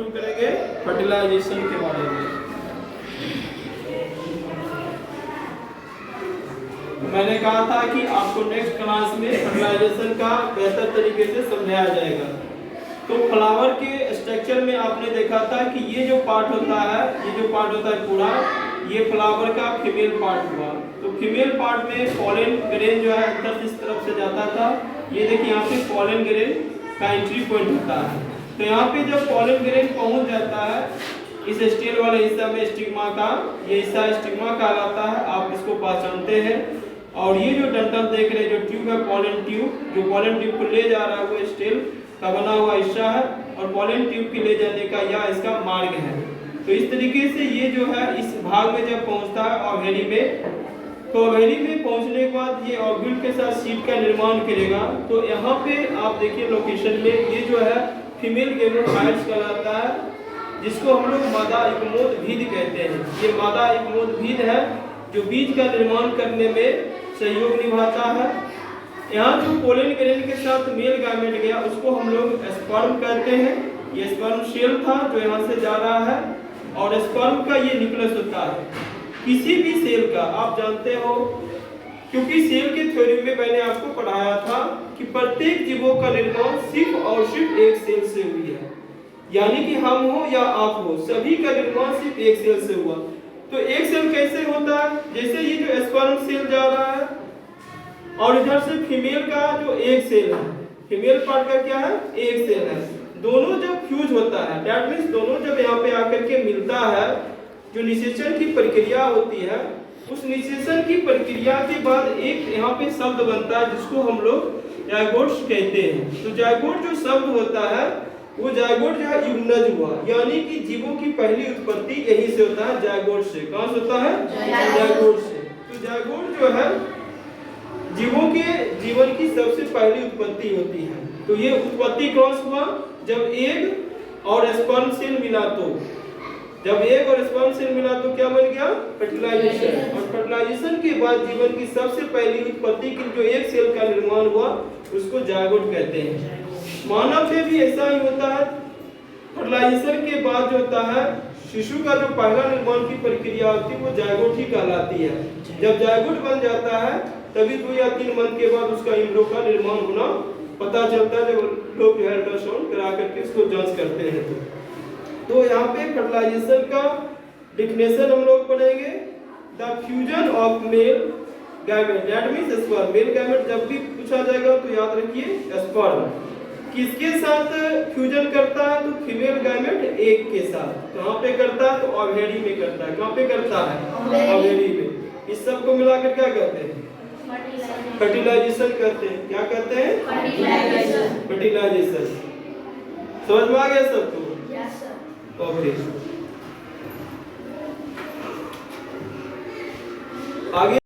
शुरू करेंगे फर्टिलाइजेशन के बारे में। मैंने कहा था कि आपको नेक्स्ट क्लास में फर्टिलाइजेशन का बेहतर तरीके से समझाया जाएगा। तो फ्लावर के स्ट्रक्चर में आपने देखा था कि ये जो पार्ट होता है पूरा, ये फ्लावर का फीमेल पार्ट हुआ। तो फीमेल पार्ट में पॉलन ग्रेन जो है अंदर से इस तरफ से जाता था। ये देखिए यहाँ पे पॉलन ग्रेन का एंट्री पॉइंट होता है। तो यहाँ पे जब पॉलन ग्रेन पहुंच जाता है इस स्टेल वाले हिस्सा में, स्टिग्मा का ये हिस्सा स्टिग्मा कहलाता है, आप इसको पहचानते हैं। और ये जो डंठल देख रहे हैं, जो ट्यूब है पॉलन ट्यूब, जो पॉलन ट्यूब को ले जा रहा है वो स्टेल का बना हुआ हिस्सा है और पॉलन ट्यूब के ले जाने का यह इसका मार्ग है। तो इस तरीके से ये जो है इस भाग में जब पहुंचता है ओवरी में, तो ओवरी में पहुंचने के बाद ये ओव्यूल के साथ सीड का निर्माण करेगा। तो यहाँ पे आप देखिए लोकेशन में ये जो है फीमेल गेमेटोफाइट्स कहलाता है, जिसको हम लोग मादा इक्मोदभिद कहते हैं। ये मादा इक्मोदभिद है जो बीज का निर्माण करने में सहयोग निभाता है। यहाँ जो पोलन ग्रेन के साथ मेल गामेट गया उसको हम लोग स्पर्म कहते हैं। ये स्पर्म सेल था जो यहाँ से जा रहा है और स्पर्म का ये न्यूक्लियस होता है। किसी भी सेल का आप जानते हो, क्योंकि सेल के थ्योरी में मैंने आपको पढ़ाया था कि प्रत्येक जीवों का निर्माण सिर्फ और सिर्फ एक सेल से हुई है। यानी कि हम हो या आप हो, सभी का निर्माण सिर्फ एक सेल से हुआ। तो एक सेल कैसे होता है? जैसे ये जो स्पर्म सेल जा रहा है और इधर से फीमेल का जो एक सेल है, फीमेल पार्ट का क्या है? एक सेल है। दोनों जब फ्यूज होता है, दैट मींस दोनों जब यहाँ पे आकर के मिलता है, जो निषेचन की प्रक्रिया होती है, उस निषेचन की प्रक्रिया के बाद एक यहाँ पे शब्द बनता है जिसको हम लोग जायगोट्स कहते हैं। तो जायगोट जो शब्द होता है वो जायगोट जो है यूग्नज हुआ, यानी कि जीवों की पहली उत्पत्ति यही से होता है, जायगोट से। कहाँ से होता है? जायगोट से। तो जायगोट जो है जीवों के जीवन की सबसे पहली उत्पत्ति होती है। तो ये उत्पत्ति कौन सा हुआ? जब एग और स्पर्म सेल मिला। तो जब एग और स्पर्म सेल मिला तो क्या बन गया? फर्टिलाइजेशन। और फर्टिलाइजेशन के बाद जीवन की सबसे पहली उत्पत्ति की जो एक सेल का निर्माण हुआ उसको जायगोट कहते हैं। मानव में भी ऐसा ही होता है। फर्टिलाइजेशन के बाद जो होता है शिशु का जो पहला निर्माण की प्रक्रिया होती है वो जायगोट ही कहलाती है। जब जायगोट बन जाता है तभी 2 या 3 मंथ के बाद उसका एम्ब्रियो का निर्माण होना पता चलता है, जब लोग जो है अल्ट्रासाउंड करा करके इसको जांच करते हैं। तो यहाँ पे फर्टिलाइजेशन का डेफिनेशन हम लोग पढ़ेंगे, the fusion of male gamete, that means sperm. Male gamete जब भी पूछा जाएगा तो याद रखिए स्पर्म किसके साथ फ्यूजन करता है? तो फीमेल गैमेट एग के साथ। कहाँ पे करता है? तो ओवरी में करता है। कहाँ पे करता है? ओवरी में। इस सब को मिलाकर क्या कहते हैं? फर्टिलाइजेशन कहते हैं। क्या कहते हैं? फर्टिलाइजेशन। समझ में आ गया सबको? Yes sir. ओके, आगे